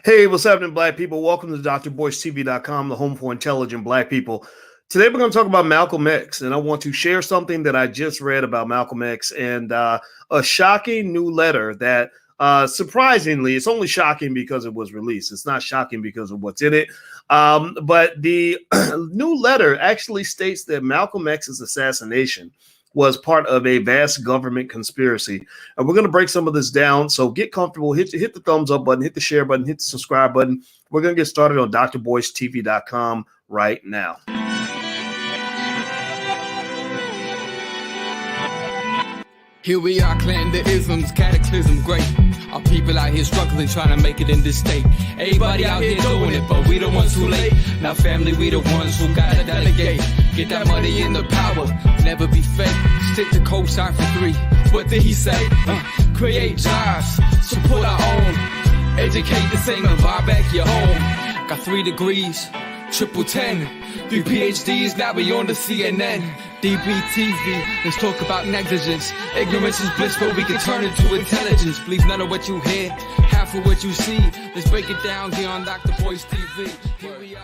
Hey, what's happening, black people? Welcome to drboystv.com, the home for intelligent black people. Today, we're going to talk about Malcolm X, and I want to share something that I just read about Malcolm X and a shocking new letter that, surprisingly, it's only shocking because it was released. It's not shocking because of what's in it. But the new letter actually states that Malcolm X's assassination was part of a vast government conspiracy. And we're going to break some of this down. So get comfortable, hit the thumbs up button, hit the share button, hit the subscribe button. We're going to get started on drboystv.com right now. Here we are, clan the isms, cataclysm, great. Our people out here struggling, trying to make it in this state. Everybody out here doing it, but we the ones who late. Now family, we the ones who gotta delegate. Get that money in the power, never be fake. Stick to cosign for 3. What did he say? Create jobs, support our own. Educate the same and buy back your home. Got 3 degrees, triple 10. 3 PhDs, now we on the CNN. DBTV, let's talk about negligence. Ignorance is bliss, but we can turn it to intelligence. Believe none of what you hear, half of what you see. Let's break it down here on Dr. Boy's TV. Here we are.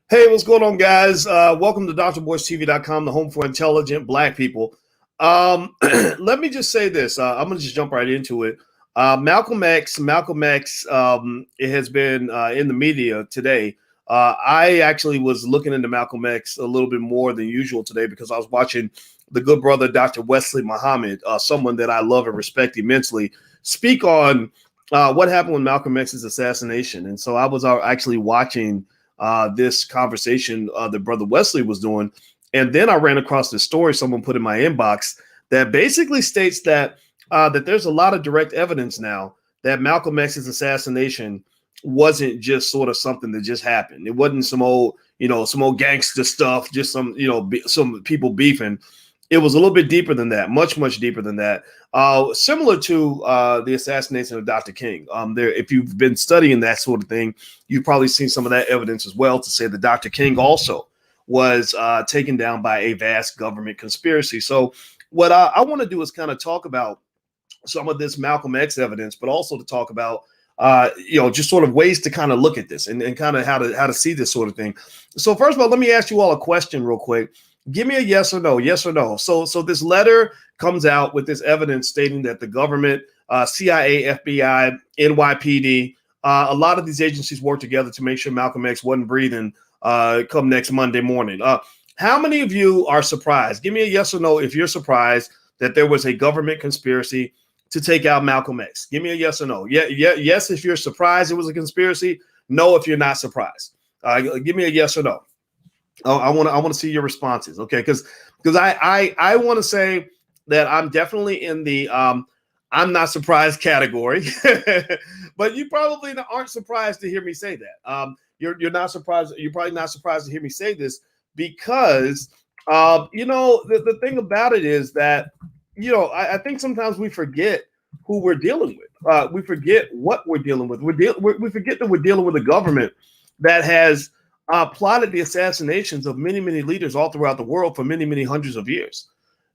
Hey, what's going on, guys? Welcome to drboystv.com, the home for intelligent black people. Let me just say this. I'm going to just jump right into it. Malcolm X, it has been in the media today. I actually was looking into Malcolm X a little bit more than usual today because I was watching the good brother, Dr. Wesley Muhammad, someone that I love and respect immensely, speak on what happened with Malcolm X's assassination. And so I was actually watching this conversation that Brother Wesley was doing. And then I ran across this story someone put in my inbox that basically states that that there's a lot of direct evidence now that Malcolm X's assassination wasn't just sort of something that just happened. It wasn't some old gangster stuff, just some people beefing. It was a little bit deeper than that, much deeper than that. Similar to the assassination of Dr. King. If you've been studying that sort of thing, you've probably seen some of that evidence as well to say that Dr. King also was taken down by a vast government conspiracy. So what I want to do is kind of talk about some of this Malcolm X evidence, but also to talk about just sort of ways to kind of look at this and kind of how to see this sort of thing. So first of all, let me ask you all a question real quick. Give me a yes or no. So this letter comes out with this evidence stating that the government, CIA, FBI, NYPD, a lot of these agencies work together to make sure Malcolm X wasn't breathing come next Monday morning. How many of you are surprised? Give me a yes or no if you're surprised that there was a government conspiracy to take out Malcolm X. Give me a yes or no. Yes if you're surprised it was a conspiracy. No if you're not surprised. Give me a yes or no. I want to see your responses, okay? Because I want to say that I'm definitely in the I'm not surprised category, but you probably aren't surprised to hear me say that. You're not surprised. You're probably not surprised to hear me say this because the thing about it is that I think sometimes we forget who we're dealing with. We forget what we're dealing with. We forget that we're dealing with a government that has plotted the assassinations of many leaders all throughout the world for many hundreds of years.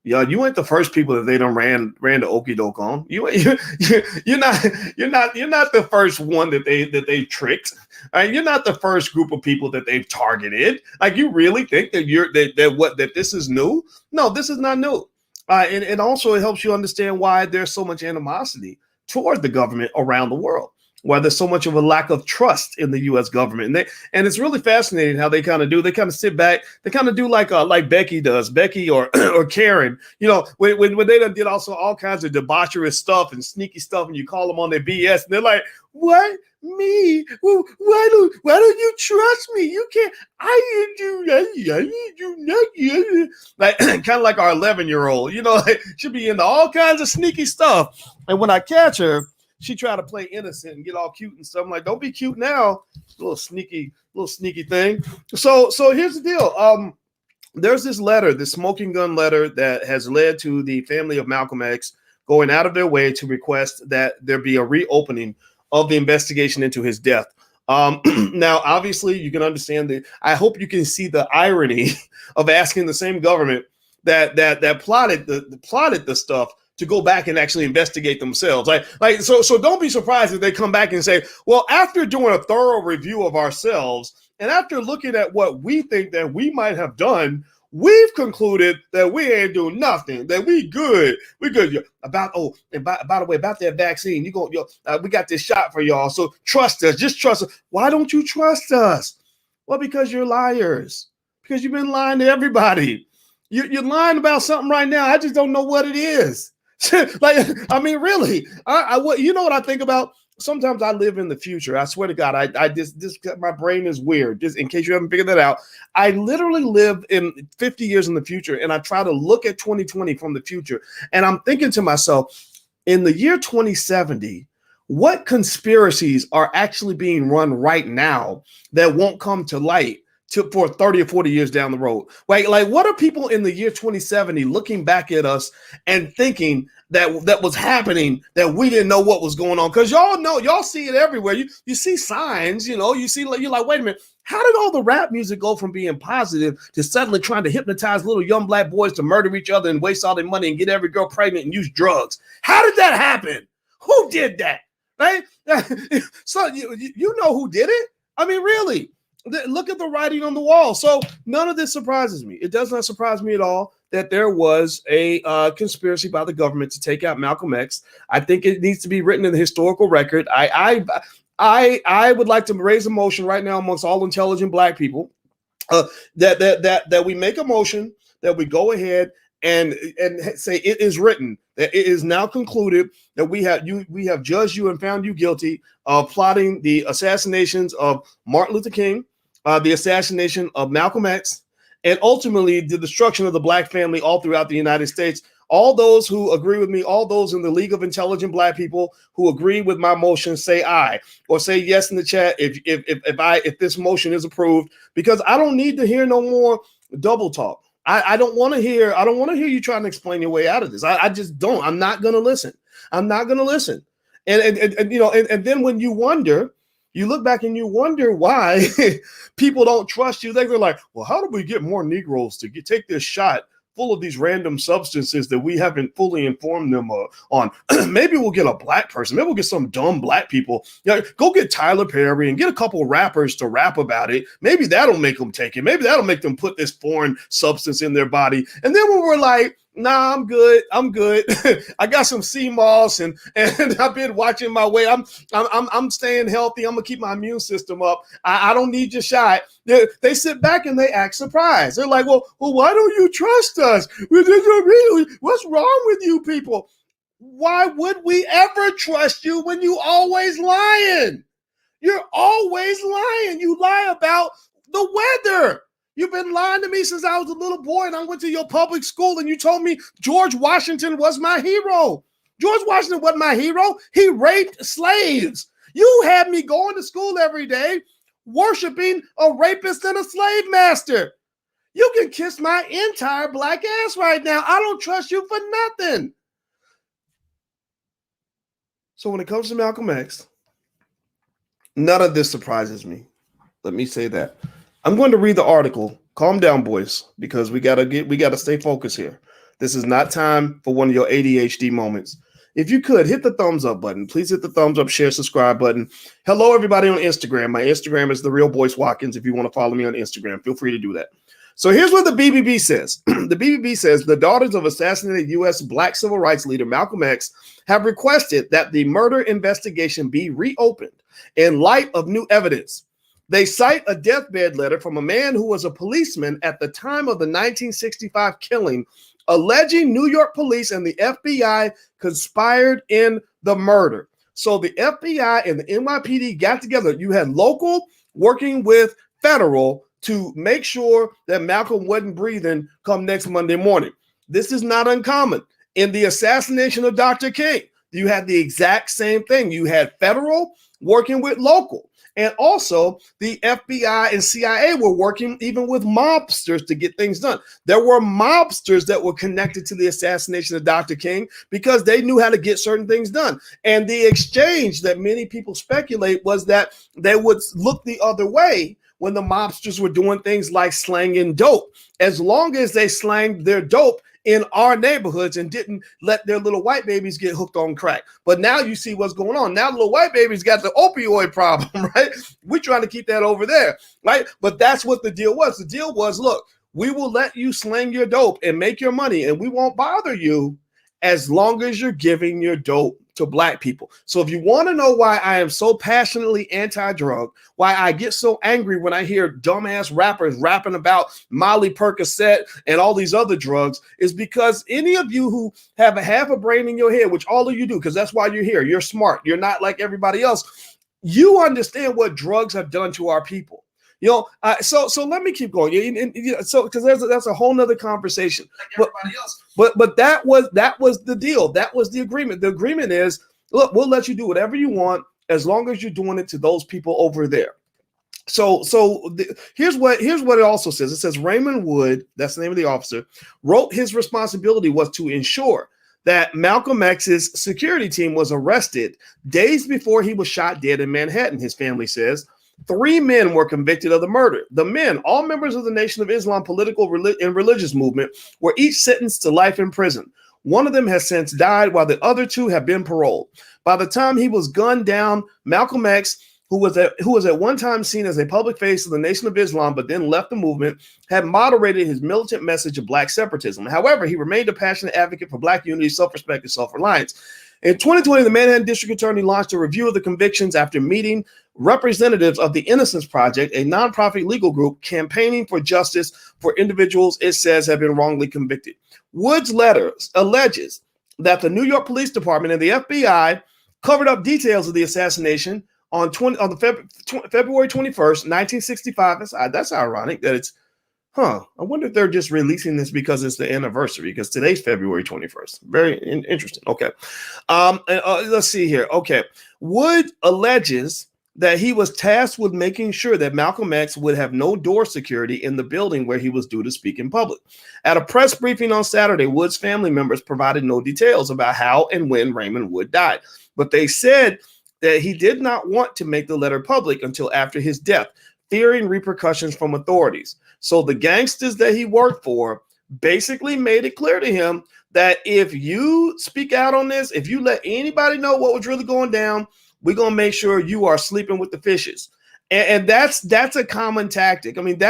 You ain't the first people that they done ran the okie doke on. You're not the first one that they tricked. You're not the first group of people that they've targeted. Like, you really think that this is new? No, this is not new. And also it helps you understand why there's so much animosity toward the government around the world, why there's so much of a lack of trust in the U.S. government. And it's really fascinating how they kind of sit back. They kind of do like Becky does, Becky or Karen, when they done did also all kinds of debaucherous stuff and sneaky stuff, and you call them on their BS, and they're like, what? Me? Well, why don't you trust me? You can't. I didn't do nothing. Like kind of like our 11-year-old, she'll be into all kinds of sneaky stuff. And when I catch her, she tried to play innocent and get all cute and stuff. I'm like, don't be cute now, little sneaky thing. So here's the deal. There's this letter, this smoking gun letter that has led to the family of Malcolm X going out of their way to request that there be a reopening of the investigation into his death. Now, obviously, you can understand that. I hope you can see the irony of asking the same government that plotted the stuff to go back and actually investigate themselves. So don't be surprised if they come back and say, well, after doing a thorough review of ourselves and after looking at what we think that we might have done, we've concluded that we ain't doing nothing, that we good. We good. And by the way, about that vaccine, we got this shot for y'all. So trust us, just trust us. Why don't you trust us? Well, because you're liars. Because you've been lying to everybody. You're lying about something right now. I just don't know what it is. Really, you know what I think about? Sometimes I live in the future. I swear to God, my brain is weird. Just in case you haven't figured that out, I literally live in 50 years in the future, and I try to look at 2020 from the future. And I'm thinking to myself, in the year 2070, what conspiracies are actually being run right now that won't come to light for 30 or 40 years down the road? Like what are people in the year 2070 looking back at us and thinking that was happening, that we didn't know what was going on? Because y'all see it everywhere. You see signs, you're like, wait a minute, how did all the rap music go from being positive to suddenly trying to hypnotize little young black boys to murder each other and waste all their money and get every girl pregnant and use drugs? How did that happen? Who did that? Right? So you know who did it? I mean, really. Look at the writing on the wall. So none of this surprises me. It does not surprise me at all that there was a conspiracy by the government to take out Malcolm X. I think it needs to be written in the historical record. I would like to raise a motion right now amongst all intelligent black people that we make a motion, that we go ahead and say it is written, that it is now concluded that we have judged you and found you guilty of plotting the assassinations of Martin Luther King, the assassination of Malcolm X, and ultimately the destruction of the black family all throughout the United States. All those who agree with me, all those in the League of Intelligent Black People who agree with my motion, say aye or say yes in the chat if this motion is approved, because I don't need to hear no more double talk. I don't want to hear you trying to explain your way out of this. I just don't. I'm not going to listen. I'm not going to listen. And then when you wonder, you look back and you wonder why people don't trust you. They're like, well, how do we get more Negroes to take this shot full of these random substances that we haven't fully informed them on? Maybe we'll get a black person. Maybe we'll get some dumb black people. Go get Tyler Perry and get a couple rappers to rap about it. Maybe that'll make them take it. Maybe that'll make them put this foreign substance in their body. And then when we're like, nah, I'm good. I got some sea moss and I've been watching my way. I'm staying healthy. I'm gonna keep my immune system up. I don't need your shot. They sit back and they act surprised. They're like, well, why don't you trust us? What's wrong with you people? Why would we ever trust you when you always lying? You're always lying. You lie about the weather. You've been lying to me since I was a little boy and I went to your public school and you told me George Washington was my hero. George Washington wasn't my hero. He raped slaves. You had me going to school every day worshiping a rapist and a slave master. You can kiss my entire black ass right now. I don't trust you for nothing. So when it comes to Malcolm X, none of this surprises me. Let me say that. I'm going to read the article. Calm down, boys, because we gotta stay focused here. This is not time for one of your ADHD moments. If you could hit the thumbs up button, please hit the thumbs up, share, subscribe button. Hello, everybody on Instagram. My Instagram is The Real Boyce Watkins. If you want to follow me on Instagram, feel free to do that. So here's what the BBB says. The BBB says the daughters of assassinated U.S. Black civil rights leader Malcolm X have requested that the murder investigation be reopened in light of new evidence. They cite a deathbed letter from a man who was a policeman at the time of the 1965 killing, alleging New York police and the FBI conspired in the murder. So the FBI and the NYPD got together. You had local working with federal to make sure that Malcolm wasn't breathing come next Monday morning. This is not uncommon. In the assassination of Dr. King, you had the exact same thing. You had federal working with local. And also the FBI and CIA were working even with mobsters to get things done. There were mobsters that were connected to the assassination of Dr. King because they knew how to get certain things done. And the exchange that many people speculate was that they would look the other way when the mobsters were doing things like slanging dope. As long as they slanged their dope in our neighborhoods and didn't let their little white babies get hooked on crack. But now you see what's going on. Now little white babies got the opioid problem, right? We're trying to keep that over there, right? But that's what the deal was. The deal was, look, we will let you sling your dope and make your money, and we won't bother you as long as you're giving your dope to black people. So if you want to know why I am so passionately anti-drug, why I get so angry when I hear dumbass rappers rapping about Molly Percocet and all these other drugs, is because any of you who have a half a brain in your head, which all of you do, because that's why you're here, you're smart, you're not like everybody else, you understand what drugs have done to our people. You know, so let me keep going. So because that's a whole nother conversation. Like everybody else. But that was the deal. That was the agreement. The agreement is, look, we'll let you do whatever you want as long as you're doing it to those people over there. So here's what it also says. It says Raymond Wood, that's the name of the officer, wrote his responsibility was to ensure that Malcolm X's security team was arrested days before he was shot dead in Manhattan. His family says 3 men were convicted of the murder. The men, all members of the Nation of Islam political and religious movement, were each sentenced to life in prison. One of them has since died, while the other 2 have been paroled. By the time he was gunned down, Malcolm X, who was at one time seen as a public face of the Nation of Islam, but then left the movement, had moderated his militant message of black separatism. However, he remained a passionate advocate for black unity, self-respect, and self-reliance. In 2020, the Manhattan District Attorney launched a review of the convictions after meeting representatives of the Innocence Project, a nonprofit legal group campaigning for justice for individuals it says have been wrongly convicted. Wood's letter alleges that the New York Police Department and the FBI covered up details of the assassination on February 21st, 1965. That's ironic that it's, I wonder if they're just releasing this because it's the anniversary, because today's February 21st. Very interesting. Okay. Let's see here. Okay. Wood alleges that he was tasked with making sure that Malcolm X would have no door security in the building where he was due to speak in public. At a press briefing on Saturday, Wood's family members provided no details about how and when Raymond Wood died, but they said that he did not want to make the letter public until after his death, fearing repercussions from authorities. So the gangsters that he worked for basically made it clear to him that if you speak out on this, if you let anybody know what was really going down, we're going to make sure you are sleeping with the fishes. And that's a common tactic. One of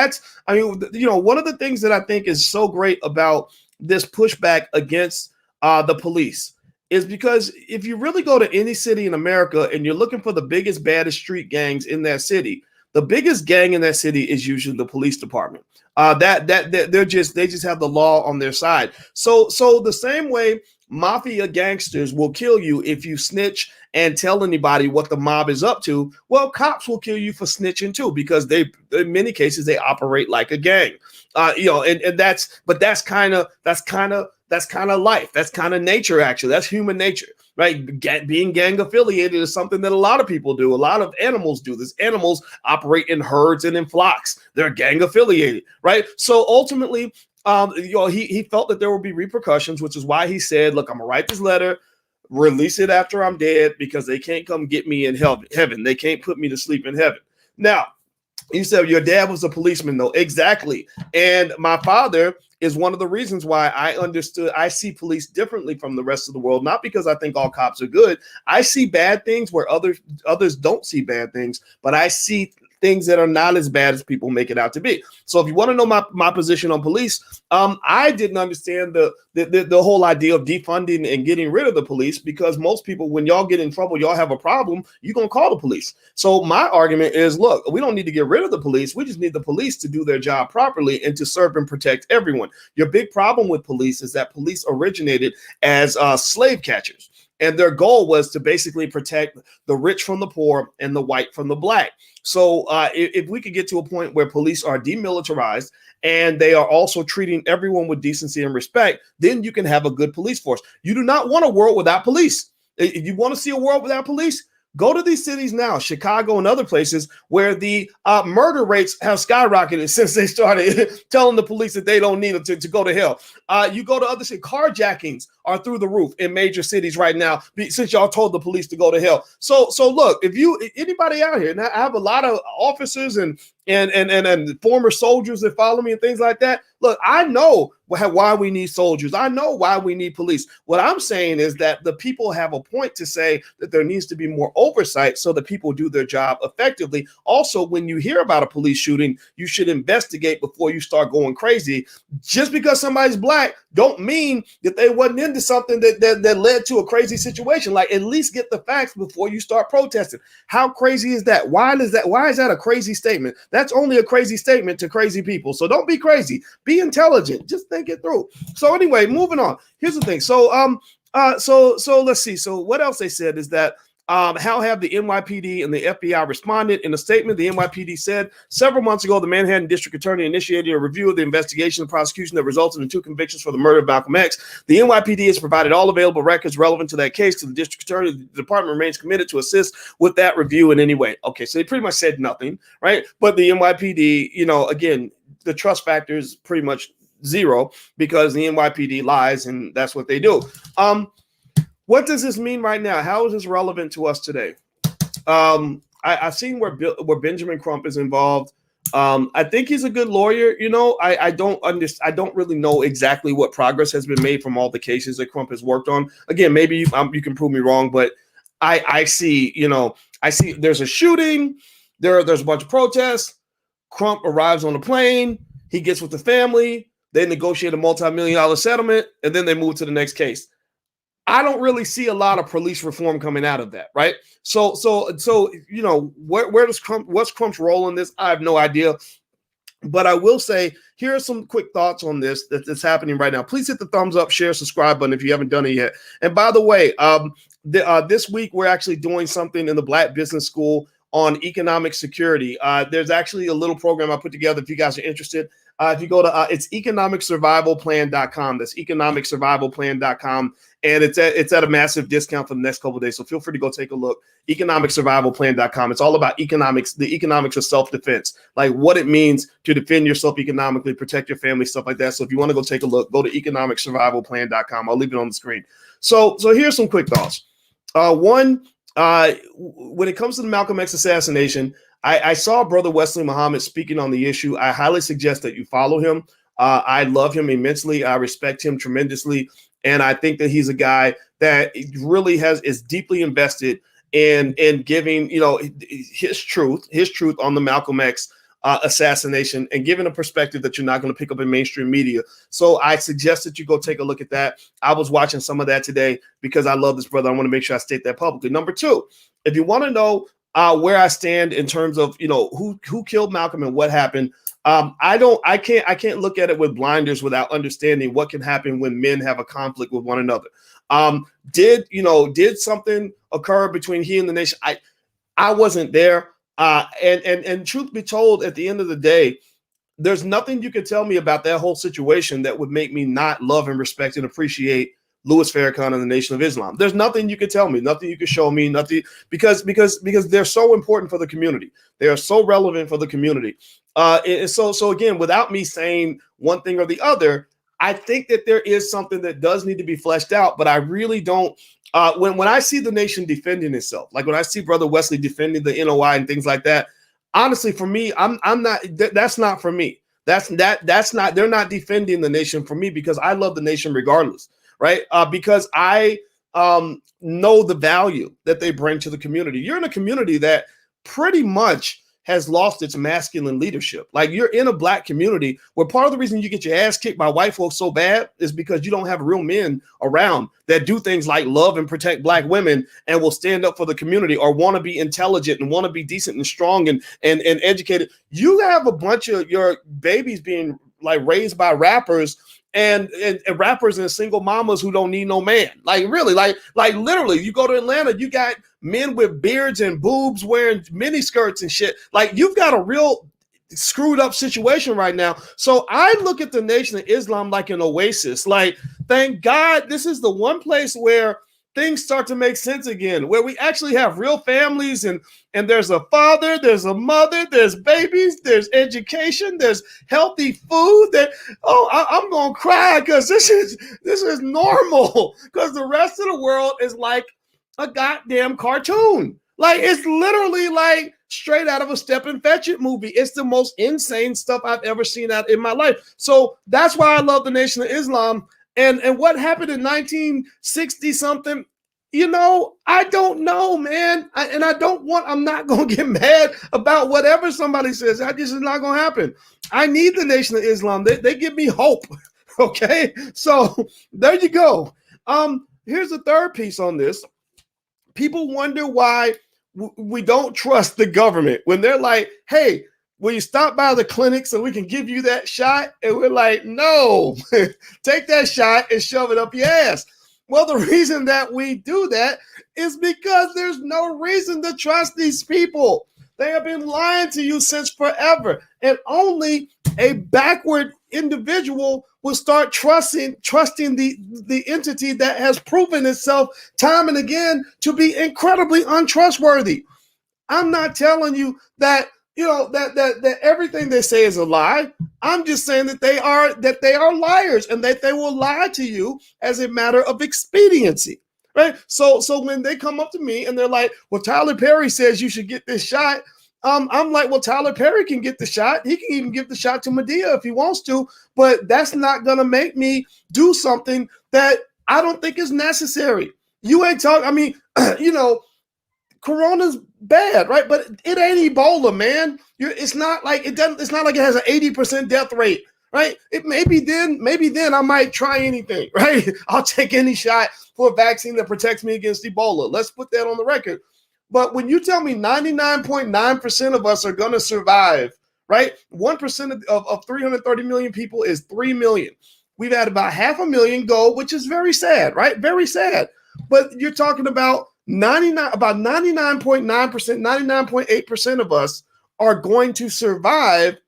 the things that I think is so great about this pushback against the police is because if you really go to any city in America and you're looking for the biggest, baddest street gangs in that city, the biggest gang in that city is usually the police department. They just have the law on their side. So the same way mafia gangsters will kill you if you snitch and tell anybody what the mob is up to, well, cops will kill you for snitching too, because in many cases they operate like a gang. That's kind of life. That's kind of nature, actually. That's human nature, right? Being gang affiliated is something that a lot of people do. A lot of animals do this. Animals operate in herds and in flocks. They're gang affiliated, right? So ultimately, he felt that there would be repercussions, which is why he said, look, I'm gonna write this letter, release it after I'm dead, because they can't come get me in heaven. They can't put me to sleep in heaven. Now, you said your dad was a policeman, though. Exactly. And my father is one of the reasons why I see police differently from the rest of the world, not because I think all cops are good. I see bad things where others don't see bad things, but I see things that are not as bad as people make it out to be. So if you want to know my position on police, I didn't understand the whole idea of defunding and getting rid of the police, because most people, when y'all get in trouble, y'all have a problem, you're going to call the police. So my argument is, look, we don't need to get rid of the police. We just need the police to do their job properly and to serve and protect everyone. Your big problem with police is that police originated as slave catchers. And their goal was to basically protect the rich from the poor and the white from the black. So if we could get to a point where police are demilitarized and they are also treating everyone with decency and respect, then you can have a good police force. You do not want a world without police. If you want to see a world without police, go to these cities now, Chicago and other places where the murder rates have skyrocketed since they started telling the police that they don't need them to go to hell. You go to other cities, carjackings are through the roof in major cities right now since y'all told the police to go to hell. So look, if anybody out here, now I have a lot of officers and and former soldiers that follow me and things like that. Look, I know why we need soldiers. I know why we need police. What I'm saying is that the people have a point to say that there needs to be more oversight so that people do their job effectively. Also, when you hear about a police shooting, you should investigate before you start going crazy. Just because somebody's black don't mean that they wasn't into something that led to a crazy situation. Like, at least get the facts before you start protesting. How crazy is that? Why is that a crazy statement? That's only a crazy statement to crazy people. So don't be crazy. Be intelligent. Just think it through. So anyway, moving on. Here's the thing. So so let's see. So what else they said is that how have the NYPD and the FBI responded? In a statement, the NYPD said several months ago, the Manhattan District Attorney initiated a review of the investigation and prosecution that resulted in 2 convictions for the murder of Malcolm X. The NYPD has provided all available records relevant to that case to the District Attorney. The department remains committed to assist with that review in any way. Okay, so they pretty much said nothing, right? But the NYPD, again, the trust factor is pretty much zero because the NYPD lies, and that's what they do. What does this mean right now? How is this relevant to us today? I've seen where Benjamin Crump is involved. I think he's a good lawyer. I don't really know exactly what progress has been made from all the cases that Crump has worked on. Again, maybe you can prove me wrong, but I see there's a shooting. There's a bunch of protests. Crump arrives on a plane. He gets with the family. They negotiate a multi-million-dollar settlement, and then they move to the next case. I don't really see a lot of police reform coming out of that, right? So where does what's Crump's role in this? I have no idea. But I will say, here are some quick thoughts on this that's happening right now. Please hit the thumbs up, share, subscribe button if you haven't done it yet. And by the way, this week we're actually doing something in the Black Business School on economic security. There's actually a little program I put together if you guys are interested. If you go to it's economicsurvivalplan.com. That's economicsurvivalplan.com. And it's at a massive discount for the next couple of days. So feel free to go take a look. Economicsurvivalplan.com. It's all about economics, the economics of self-defense, like what it means to defend yourself economically, protect your family, stuff like that. So if you want to go take a look, go to economicsurvivalplan.com. I'll leave it on the screen. So here's some quick thoughts. One, when it comes to the Malcolm X assassination, I saw Brother Wesley Muhammad speaking on the issue. I highly suggest that you follow him. I love him immensely. I respect him tremendously. And I think that he's a guy that really is deeply invested in giving, his truth on the Malcolm X assassination and giving a perspective that you're not going to pick up in mainstream media. So I suggest that you go take a look at that. I was watching some of that today because I love this brother. I want to make sure I state that publicly. Number 2, if you want to know where I stand in terms of, who killed Malcolm and what happened, I can't look at it with blinders without understanding what can happen when men have a conflict with one another. Did something occur between he and the nation? I wasn't there. And truth be told, at the end of the day, there's nothing you could tell me about that whole situation that would make me not love and respect and appreciate Louis Farrakhan and the Nation of Islam. There's nothing you could tell me, nothing you could show me, nothing, because they're so important for the community. They are so relevant for the community. So again, without me saying one thing or the other, I think that there is something that does need to be fleshed out, but I really don't. When I see the nation defending itself, like when I see Brother Wesley defending the NOI and things like that, honestly, for me, I'm not. That's not for me. That's not. They're not defending the nation for me because I love the nation regardless, right? Because I know the value that they bring to the community. You're in a community that pretty much has lost its masculine leadership. Like, you're in a Black community where part of the reason you get your ass kicked by white folks so bad is because you don't have real men around that do things like love and protect Black women and will stand up for the community or want to be intelligent and want to be decent and strong and educated. You have a bunch of your babies being like raised by rappers and rappers and single mamas who don't need no man. Like, really, like literally, you go to Atlanta, you got men with beards and boobs wearing mini skirts and shit. Like, you've got a real screwed up situation right now. So I look at the Nation of Islam like an oasis. Like, thank God this is the one place where things start to make sense again, where we actually have real families and there's a father, there's a mother, there's babies, there's education, there's healthy food. I'm gonna cry because this is normal, because the rest of the world is like a goddamn cartoon. Like, it's literally like straight out of a Step and Fetch It movie. It's the most insane stuff I've ever seen out in my life. So that's why I love the Nation of Islam. And what happened in 1960 something, I don't know, man. I'm not going to get mad about whatever somebody says. That just is not going to happen. I need the Nation of Islam. They give me hope. Okay. So there you go. Here's the third piece on this. People wonder why we don't trust the government when they're like, hey, will you stop by the clinic so we can give you that shot? And we're like, no, take that shot and shove it up your ass. Well, the reason that we do that is because there's no reason to trust these people. They have been lying to you since forever. And only a backward individual will start trusting the entity that has proven itself time and again to be incredibly untrustworthy. I'm not telling you that that everything they say is a lie. I'm just saying that they are liars and that they will lie to you as a matter of expediency. Right. So when they come up to me and they're like, well, Tyler Perry says you should get this shot. I'm like, well, Tyler Perry can get the shot. He can even give the shot to Medea if he wants to, but that's not going to make me do something that I don't think is necessary. You ain't talking. I mean, Corona's bad, right? But it ain't Ebola, man. It's not like it has an 80% death rate, right? Maybe then I might try anything, right? I'll take any shot for a vaccine that protects me against Ebola. Let's put that on the record. But when you tell me 99.9% of us are going to survive, right? 1% of 330 million people is 3 million. We've had about 500,000 go, which is very sad, right? Very sad. But you're talking about 99.9%, 99.8% of us are going to survive.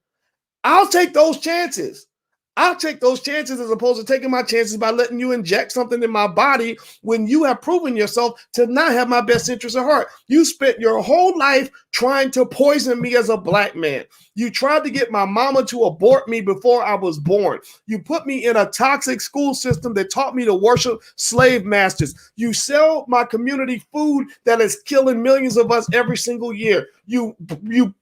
I'll take those chances. I'll take those chances as opposed to taking my chances by letting you inject something in my body when you have proven yourself to not have my best interest at heart. You spent your whole life trying to poison me as a black man. You tried to get my mama to abort me before I was born. You put me in a toxic school system that taught me to worship slave masters. You sell my community food that is killing millions of us every single year. You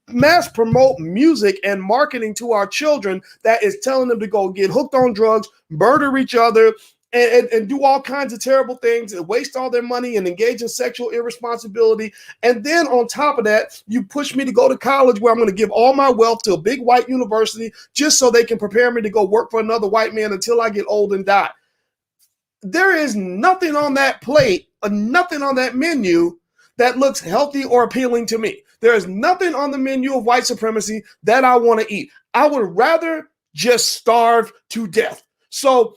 mass promote music and marketing to our children that is telling them to go get hooked on drugs, murder each other, and do all kinds of terrible things and waste all their money and engage in sexual irresponsibility. And then on top of that, you push me to go to college where I'm going to give all my wealth to a big white university just so they can prepare me to go work for another white man until I get old and die. There is nothing on that plate, nothing on that menu that looks healthy or appealing to me. There is nothing on the menu of white supremacy that I want to eat. I would rather just starve to death. So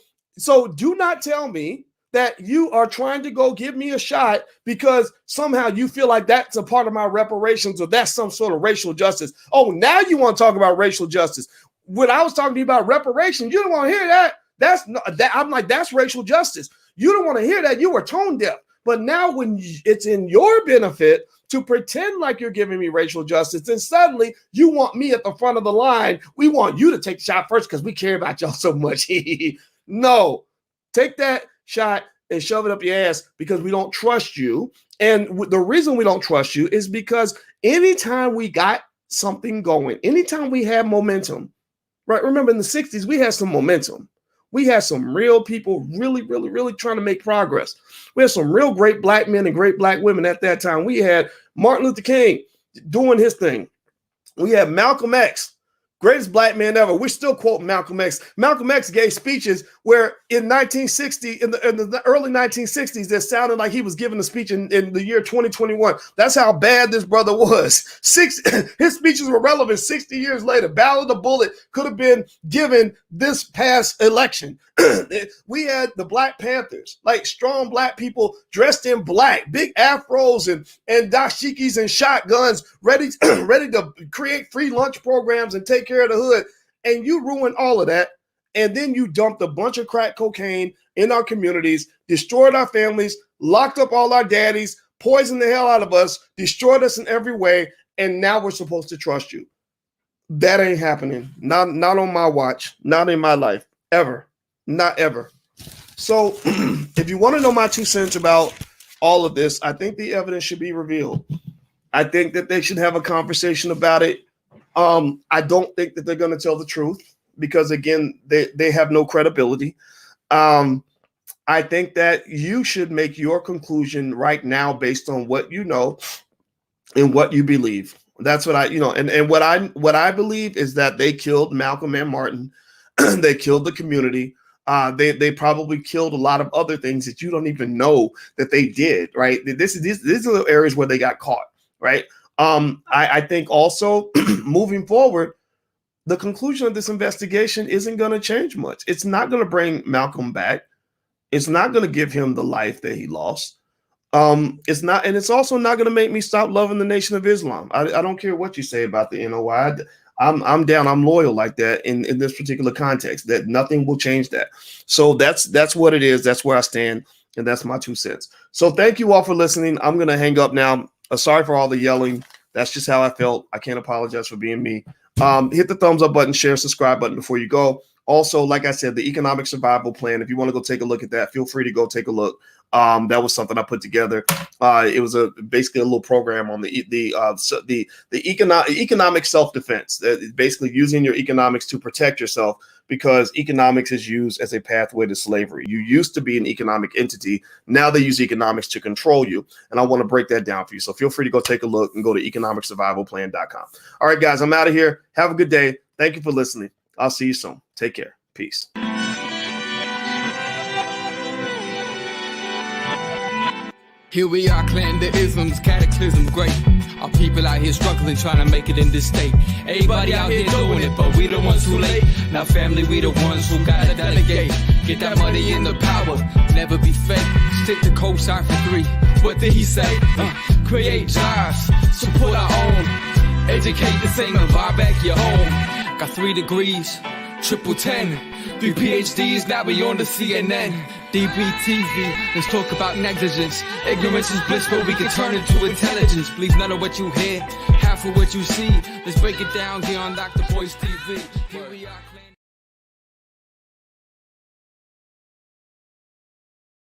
do not tell me that you are trying to go give me a shot because somehow you feel like that's a part of my reparations or that's some sort of racial justice. Oh, now you want to talk about racial justice. When I was talking to you about reparations, you don't want to hear that. I'm like, that's racial justice. You don't want to hear that. You were tone deaf. But now when it's in your benefit to pretend like you're giving me racial justice, then suddenly you want me at the front of the line. We want you to take the shot first because we care about y'all so much. No, take that shot and shove it up your ass because we don't trust you. And the reason we don't trust you is because anytime we got something going, anytime we have momentum, right? Remember in the 60s, we had some momentum. We had some real people really, really, really trying to make progress. We had some real great black men and great black women at that time. We had Martin Luther King doing his thing. We had Malcolm X, greatest black man ever. We're still quoting Malcolm X. Malcolm X gave speeches where in 1960, in the early 1960s, that sounded like he was giving a speech in the year 2021. That's how bad this brother was. His speeches were relevant 60 years later. Ballot of Bullet could have been given this past election. We had the Black Panthers, like strong black people dressed in black, big afros and dashikis and shotguns, ready to create free lunch programs and take care of the hood. And you ruined all of that. And then you dumped a bunch of crack cocaine in our communities, destroyed our families, locked up all our daddies, poisoned the hell out of us, destroyed us in every way. And now we're supposed to trust you. That ain't happening. Not on my watch, not in my life, ever. Not ever. So if you want to know my 2 cents about all of this, I think the evidence should be revealed. I think that they should have a conversation about it. I don't think that they're going to tell the truth because, again, they have no credibility. I think that you should make your conclusion right now based on what you know and what you believe. That's what and what I believe is that they killed Malcolm and Martin. They killed the community. They probably killed a lot of other things that you don't even know that they did, right? These are the areas where they got caught, right? I think also moving forward, the conclusion of this investigation isn't going to change much. It's not going to bring Malcolm back. It's not going to give him the life that he lost. It's not, and it's also not going to make me stop loving the Nation of Islam. I don't care what you say about the NOI. I'm down. I'm loyal like that in this particular context. That nothing will change that. So that's what it is. That's where I stand, and that's my 2 cents. So thank you all for listening. I'm going to hang up now. Sorry for all the yelling. That's just how I felt. I can't apologize for being me. Hit the thumbs up button, share, subscribe button before you go. Also, like I said, the economic survival plan, if you want to go take a look at that, feel free to go take a look. That was something I put together. It was basically a little program on the economic self-defense. Basically using your economics to protect yourself, because economics is used as a pathway to slavery. You used to be an economic entity. Now they use economics to control you. And I want to break that down for you. So feel free to go take a look and go to economicsurvivalplan.com. All right, guys, I'm out of here. Have a good day. Thank you for listening. I'll see you soon. Take care. Peace. Here we are, clan the isms, cataclysm great. Our people out here struggling, trying to make it in this state. Everybody out here doing it, but we the ones who late. Now family, we the ones who gotta delegate. Get that money in the power, never be fake. Stick to co-sign for 3. What did he say? Create jobs, support our own. Educate the same and buy back your home. Got 3 degrees, triple 10. 3 PhDs, now we on the CNN. DBTV, let's talk about negligence. Ignorance is bliss, but we can turn it to intelligence. Believe none of what you hear, half of what you see. Let's break it down here on Dr. Boy's TV. Here we are.